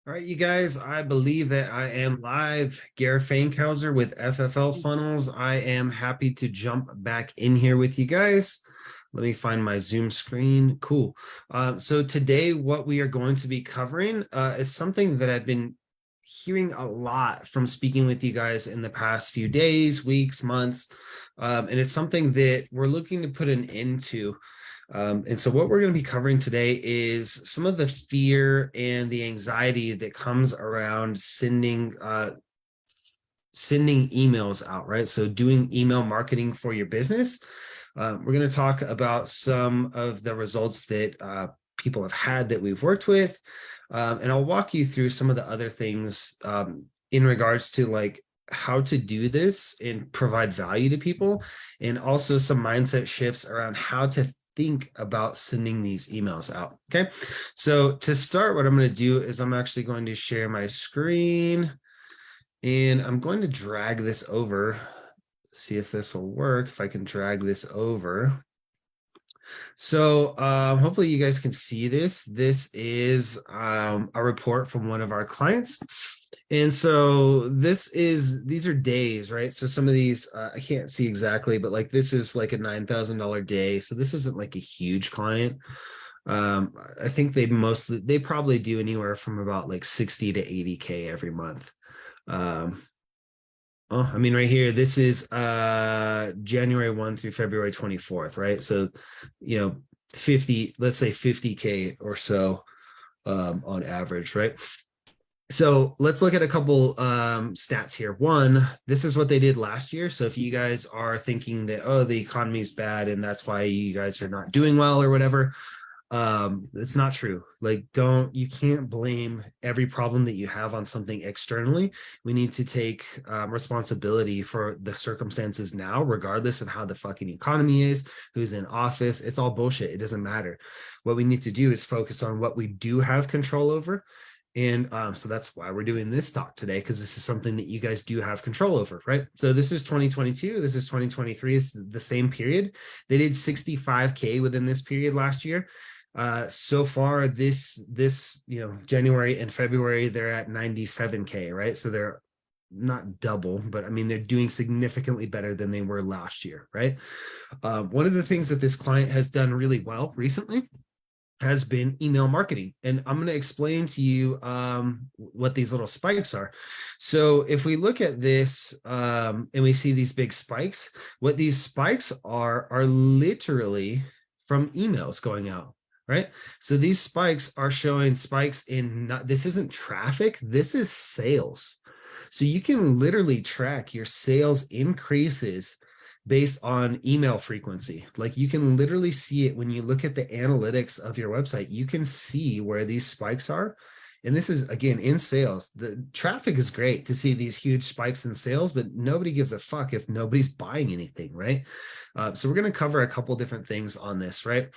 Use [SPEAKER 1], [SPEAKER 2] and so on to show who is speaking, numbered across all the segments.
[SPEAKER 1] All right, you guys, I believe that I am live. Gare Fankhauser with FFL Funnels. I am happy to jump back in here with you guys. Let me find my Zoom screen. Cool. So today, what we are going to be covering is something that I've been hearing a lot from speaking with you guys in the past few days, weeks, months. And it's something that we're looking to put an end to. And so what we're going to be covering today is some of the fear and the anxiety that comes around sending emails out, right? So doing email marketing for your business. We're going to talk about some of the results that people have had that we've worked with. And I'll walk you through some of the other things in regards to like how to do this and provide value to people, and also some mindset shifts around how to think about sending these emails out. Okay. So to start, what I'm going to do is I'm actually going to share my screen and I'm going to drag this over, see if this will work, if I can drag this over. So hopefully you guys can see this. This is a report from one of our clients. And so these are days, right? So some of these, I can't see exactly, but like this is like a $9,000 day. So this isn't like a huge client. I think they probably do anywhere from about like 60 to 80K every month. Oh, I mean, right here, this is January 1 through February 24th, right? So, 50, let's say 50K or so on average, right? So let's look at a couple stats here. One, this is what they did last year. So if you guys are thinking that, oh, the economy is bad and that's why you guys are not doing well or whatever, it's not true. Like, you can't blame every problem that you have on something externally. We need to take responsibility for the circumstances now, regardless of how the fucking economy is, who's in office. It's all bullshit. It doesn't matter. What we need to do is focus on what we do have control over. And so that's why we're doing this talk today, because this is something that you guys do have control over, right? So this is 2022. This is 2023. It's the same period. They did 65K within this period last year. So far this January and February, they're at 97K, right? So they're not double, but I mean, they're doing significantly better than they were last year, right? One of the things that this client has done really well recently has been email marketing. And I'm going to explain to you what these little spikes are. So if we look at this and we see these big spikes, what these spikes are literally from emails going out. Right. So these spikes are showing spikes in this isn't traffic. This is sales. So you can literally track your sales increases based on email frequency. Like you can literally see it when you look at the analytics of your website. You can see where these spikes are. And this is, again, in sales. The traffic is great to see these huge spikes in sales, but nobody gives a fuck if nobody's buying anything, right? So we're going to cover a couple different things on this, right?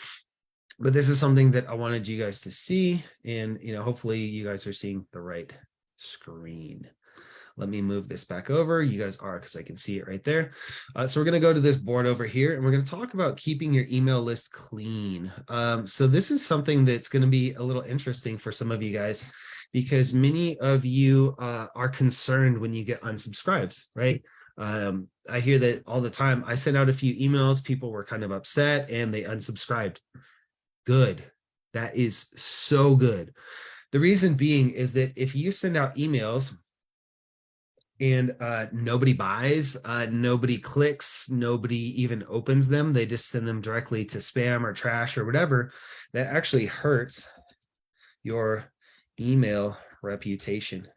[SPEAKER 1] But this is something that I wanted you guys to see. And, hopefully you guys are seeing the right screen. Let me move this back over. You guys are, because I can see it right there. So we're going to go to this board over here, and we're going to talk about keeping your email list clean. So this is something that's going to be a little interesting for some of you guys, because many of you are concerned when you get unsubscribes, right? I hear that all the time. I sent out a few emails. People were kind of upset and they unsubscribed. Good. That is so good. The reason being is that if you send out emails and nobody buys, nobody clicks, nobody even opens them, they just send them directly to spam or trash or whatever, that actually hurts your email reputation.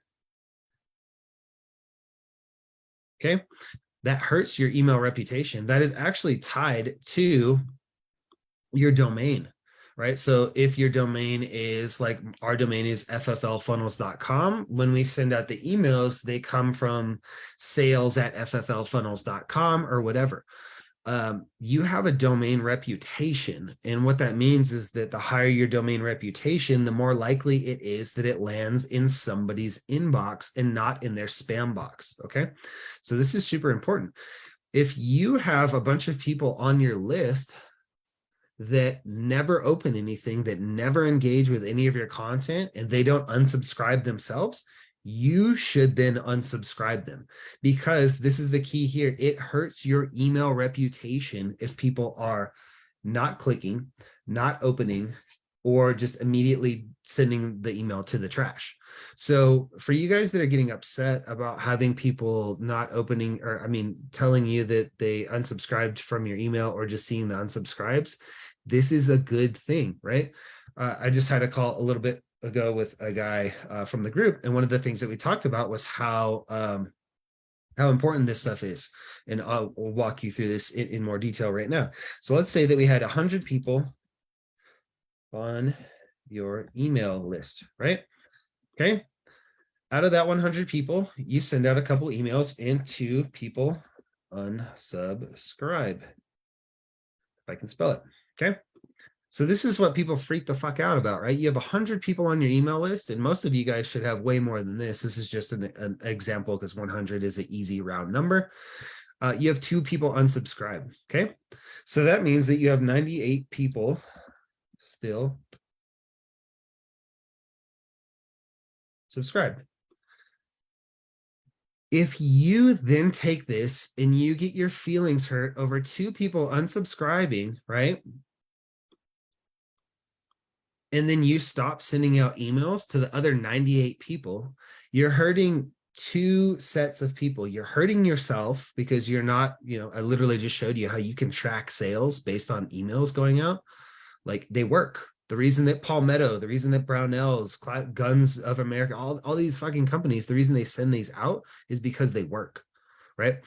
[SPEAKER 1] Okay? That hurts your email reputation. That is actually tied to your domain. Right. So if your domain is like our domain is fflfunnels.com, when we send out the emails, they come from sales@fflfunnels.com or whatever. You have a domain reputation. And what that means is that the higher your domain reputation, the more likely it is that it lands in somebody's inbox and not in their spam box. Okay. So this is super important. If you have a bunch of people on your list that never open anything, that never engage with any of your content, and they don't unsubscribe themselves, you should then unsubscribe them, because this is the key here. It hurts your email reputation if people are not clicking, not opening, or just immediately sending the email to the trash. So for you guys that are getting upset about having people not opening, or I mean, telling you that they unsubscribed from your email or just seeing the unsubscribes, this is a good thing, right? I just had a call a little bit ago with a guy from the group, and one of the things that we talked about was how important this stuff is. And I'll walk you through this in more detail right now. So let's say that we had 100 people on your email list, right? Okay. Out of that 100 people, you send out a couple emails and 2 people unsubscribe, if I can spell it. Okay. So this is what people freak the fuck out about, right? You have 100 people on your email list, and most of you guys should have way more than this. This is just an example because 100 is an easy round number. You have 2 people unsubscribe, okay? So that means that you have 98 people still subscribed. If you then take this and you get your feelings hurt over 2 people unsubscribing, right? And then you stop sending out emails to the other 98 people, you're hurting 2 sets of people. You're hurting yourself because you're not, I literally just showed you how you can track sales based on emails going out. Like, they work. The reason that Palmetto, the reason that Brownells, Guns of America, all these fucking companies, the reason they send these out is because they work, right?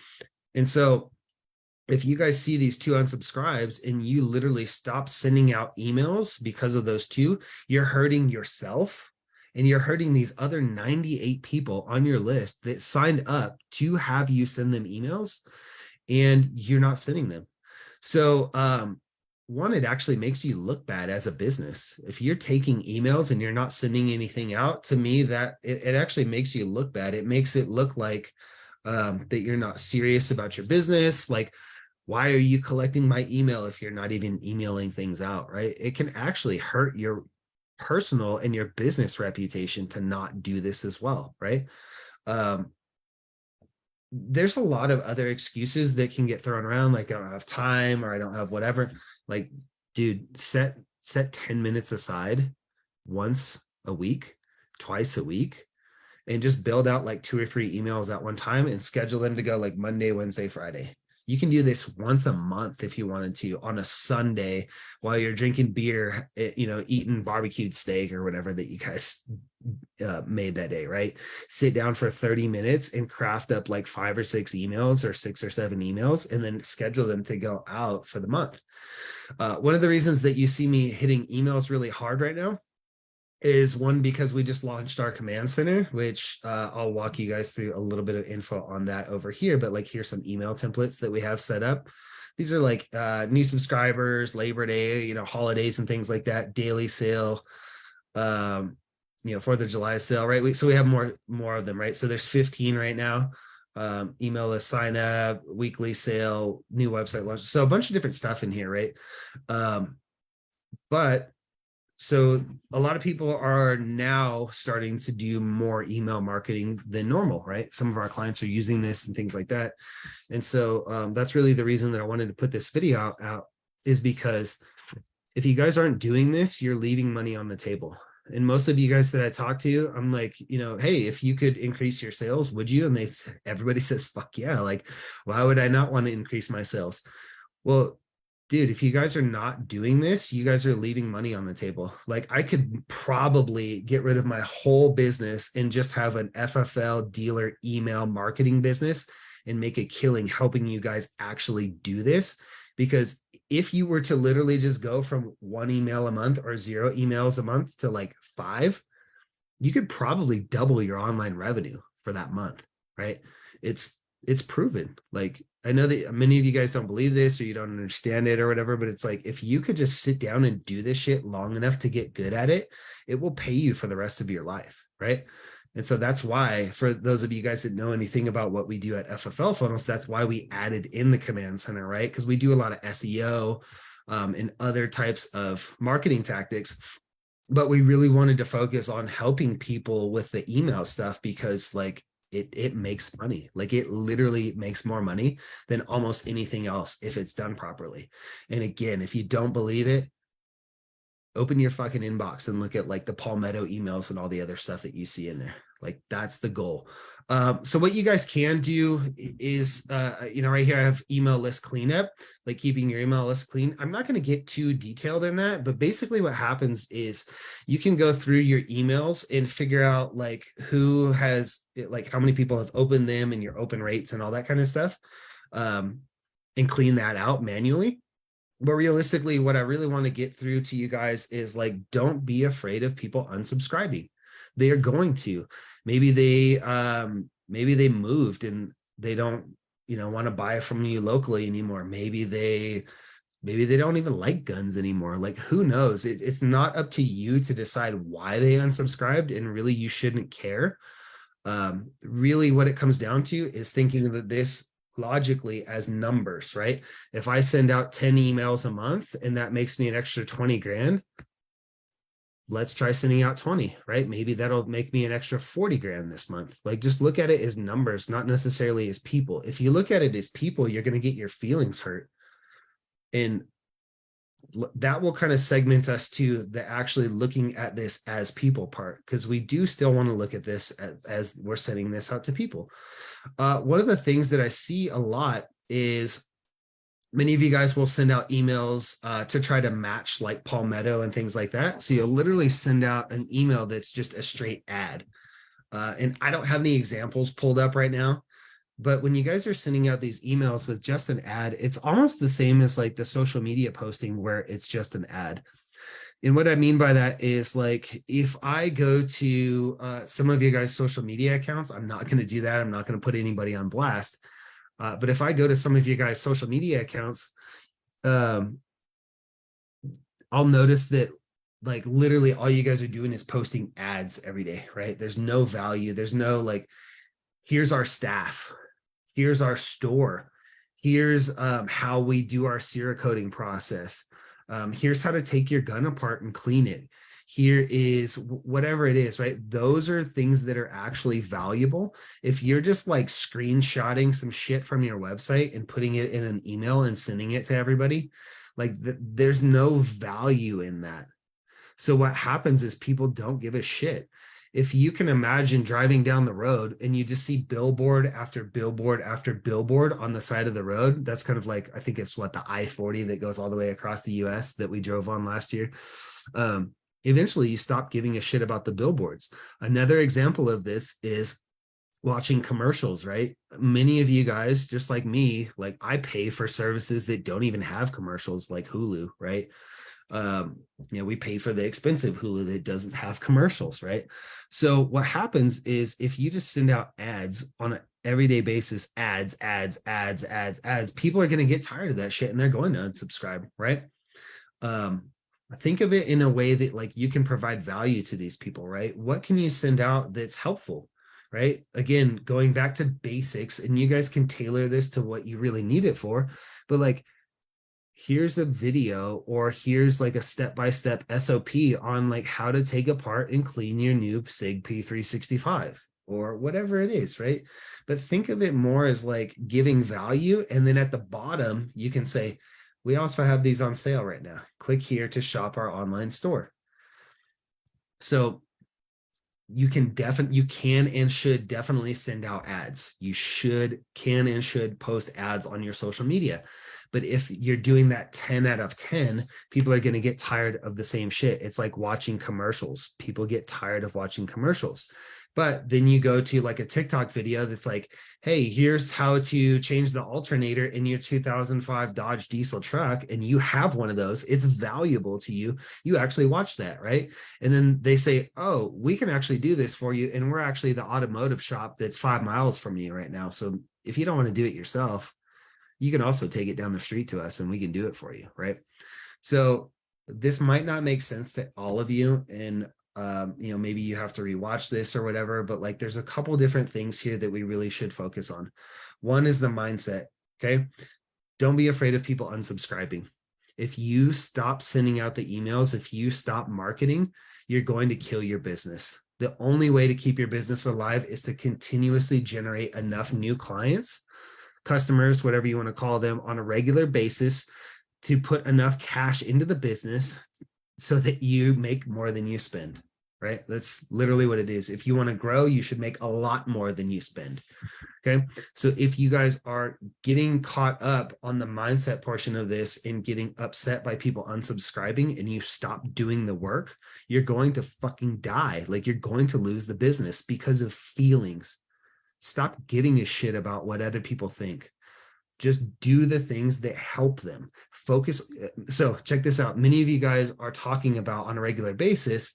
[SPEAKER 1] And so if you guys see these 2 unsubscribes and you literally stop sending out emails because of those 2, you're hurting yourself, and you're hurting these other 98 people on your list that signed up to have you send them emails, and you're not sending them. So, one, it actually makes you look bad as a business. If you're taking emails and you're not sending anything out, to me, that it actually makes you look bad. It makes it look like that you're not serious about your business. Like, why are you collecting my email if you're not even emailing things out, right? It can actually hurt your personal and your business reputation to not do this as well, right? There's a lot of other excuses that can get thrown around, like I don't have time or I don't have whatever. Like, dude, set 10 minutes aside once a week, twice a week, and just build out like 2 or 3 emails at one time and schedule them to go like Monday, Wednesday, Friday. You can do this once a month if you wanted to, on a Sunday while you're drinking beer, eating barbecued steak or whatever that you guys made that day, right? Sit down for 30 minutes and craft up like 5 or 6 emails, or 6 or 7 emails, and then schedule them to go out for the month. One of the reasons that you see me hitting emails really hard right now is, one, because we just launched our command center, which I'll walk you guys through a little bit of info on that over here. But like, here's some email templates that we have set up. These are like new subscribers, Labor Day, holidays and things like that, daily sale, 4th of July sale, right? So we have more of them, right? So there's 15 right now. Email list sign up, weekly sale, new website launch. So a bunch of different stuff in here, right? But so a lot of people are now starting to do more email marketing than normal, right? Some of our clients are using this and things like that. And so that's really the reason that I wanted to put this video out, is because if you guys aren't doing this, you're leaving money on the table. And most of you guys that I talk to, I'm like, hey, if you could increase your sales, would you? And everybody says, fuck yeah. Like, why would I not want to increase my sales? Well, dude, if you guys are not doing this, you guys are leaving money on the table. Like, I could probably get rid of my whole business and just have an FFL dealer email marketing business and make a killing helping you guys actually do this. Because if you were to literally just go from 1 email a month or 0 emails a month to like 5, you could probably double your online revenue for that month, right? It's proven. Like, I know that many of you guys don't believe this or you don't understand it or whatever, but it's like, if you could just sit down and do this shit long enough to get good at it, it will pay you for the rest of your life, right? And so that's why, for those of you guys that know anything about what we do at FFL Funnels, that's why we added in the command center, right? Because we do a lot of SEO. and other types of marketing tactics. But we really wanted to focus on helping people with the email stuff because like it makes money. Like it literally makes more money than almost anything else if it's done properly. And again, if you don't believe it, open your fucking inbox and look at like the Palmetto emails and all the other stuff that you see in there. Like that's the goal. So what you guys can do is, right here I have email list cleanup, like keeping your email list clean. I'm not going to get too detailed in that, but basically what happens is you can go through your emails and figure out like who has, like how many people have opened them and your open rates and all that kind of stuff, and clean that out manually. But realistically, what I really want to get through to you guys is like, don't be afraid of people unsubscribing. They are going to. Maybe they moved and they don't, want to buy from you locally anymore. Maybe they don't even like guns anymore. Like, who knows? It's not up to you to decide why they unsubscribed, and really you shouldn't care. Really what it comes down to is thinking that this logically as numbers, right? If I send out 10 emails a month and that makes me an extra 20 grand, let's try sending out 20, right? Maybe that'll make me an extra 40 grand this month. Like, just look at it as numbers, not necessarily as people. If you look at it as people, you're going to get your feelings hurt. And that will kind of segment us to the actually looking at this as people part, because we do still want to look at this as we're sending this out to people. One of the things that I see a lot is many of you guys will send out emails to try to match like Palmetto and things like that. So you'll literally send out an email that's just a straight ad. And I don't have any examples pulled up right now, but when you guys are sending out these emails with just an ad, it's almost the same as like the social media posting where it's just an ad. And what I mean by that is like, if I go to some of your guys' social media accounts, I'm not going to do that. I'm not going to put anybody on blast. But if I go to some of you guys' social media accounts, I'll notice that like literally all you guys are doing is posting ads every day, right? There's no value. There's no like, here's our staff. Here's our store. Here's how we do our serial coding process. Here's how to take your gun apart and clean it. Here is whatever it is, right? Those are things that are actually valuable. If you're just like screenshotting some shit from your website and putting it in an email and sending it to everybody, like there's no value in that. So what happens is people don't give a shit. If you can imagine driving down the road and you just see billboard after billboard after billboard on the side of the road, that's kind of like, I think it's what, the I-40 that goes all the way across the US that we drove on last year. Eventually you stop giving a shit about the billboards. Another example of this is watching commercials, right? Many of you guys, just like me, like I pay for services that don't even have commercials, like Hulu, right? We pay for the expensive Hulu that doesn't have commercials, right? So what happens is if you just send out ads on an everyday basis, ads, people are going to get tired of that shit and they're going to unsubscribe, right? Think of it in a way that like you can provide value to these people, right? What can you send out that's helpful, right? Again, going back to basics, and you guys can tailor this to what you really need it for, but like, here's a video or here's like a step-by-step SOP on like how to take apart and clean your new SIG P365 or whatever it is, right? But think of it more as like giving value. And then at the bottom, you can say, we also have these on sale right now. Click here to shop our online store. So you can and should definitely send out ads. You can and should post ads on your social media. But if you're doing that 10 out of 10, people are going to get tired of the same shit. It's like watching commercials. People get tired of watching commercials. But then you go to like a TikTok video that's like, hey, here's how to change the alternator in your 2005 Dodge diesel truck. And you have one of those. It's valuable to you. You actually watch that, right? And then they say, oh, we can actually do this for you. And we're actually the automotive shop that's 5 miles from you right now. So if you don't want to do it yourself, you can also take it down the street to us and we can do it for you, right? So this might not make sense to all of you, and maybe you have to rewatch this or whatever, but like there's a couple different things here that we really should focus on. One is the mindset, okay? Don't be afraid of people unsubscribing. If you stop sending out the emails, if you stop marketing, you're going to kill your business. The only way to keep your business alive is to continuously generate enough new clients, customers, whatever you want to call them, on a regular basis to put enough cash into the business so that you make more than you spend, right? That's literally what it is. If you want to grow, you should make a lot more than you spend. Okay. So if you guys are getting caught up on the mindset portion of this and getting upset by people unsubscribing and you stop doing the work, you're going to fucking die. Like, you're going to lose the business because of feelings. Stop giving a shit about what other people think. Just do the things that help them. Focus. So check this out. Many of you guys are talking about on a regular basis,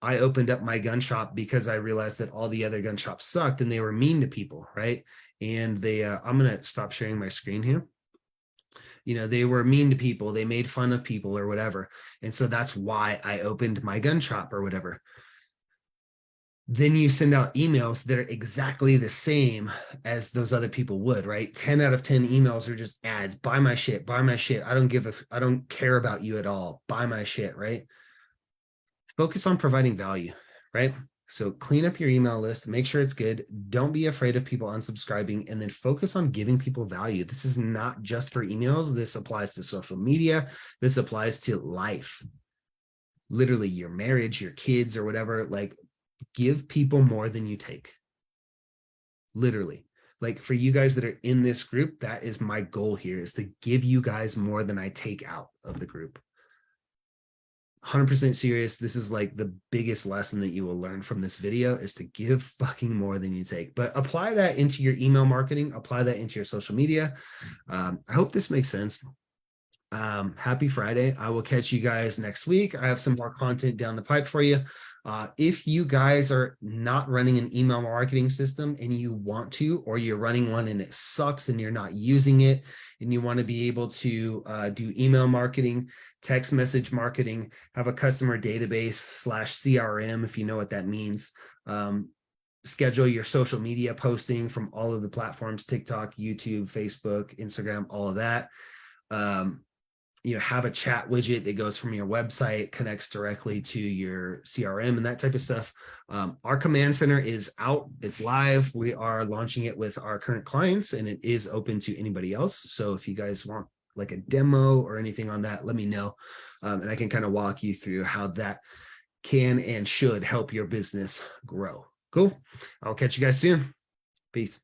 [SPEAKER 1] I opened up my gun shop because I realized that all the other gun shops sucked and they were mean to people, right? And they, I'm going to stop sharing my screen here. You know, they were mean to people. They made fun of people or whatever. And so that's why I opened my gun shop or whatever. Then you send out emails that are exactly the same as those other people would, right? 10 out of 10 emails are just ads. Buy my shit, buy my shit. I don't care about you at all. Buy my shit, right? Focus on providing value, right? So clean up your email list, make sure it's good. Don't be afraid of people unsubscribing, and then focus on giving people value. This is not just for emails. This applies to social media. This applies to life. Literally your marriage, your kids, or whatever. Like, give people more than you take. Literally. Like, for you guys that are in this group, that is my goal here, is to give you guys more than I take out of the group. 100% serious. This is like the biggest lesson that you will learn from this video, is to give fucking more than you take. But apply that into your email marketing, apply that into your social media. I hope this makes sense. Happy Friday. I will catch you guys next week. I have some more content down the pipe for you. If you guys are not running an email marketing system and you want to, or you're running one and it sucks and you're not using it, and you want to be able to do email marketing, text message marketing, have a customer database / CRM, if you know what that means, schedule your social media posting from all of the platforms, TikTok, YouTube, Facebook, Instagram, all of that. You know, have a chat widget that goes from your website, connects directly to your CRM and that type of stuff. Our command center is out. It's live. We are launching it with our current clients, and it is open to anybody else. So if you guys want like a demo or anything on that, let me know. And I can kind of walk you through how that can and should help your business grow. Cool. I'll catch you guys soon. Peace.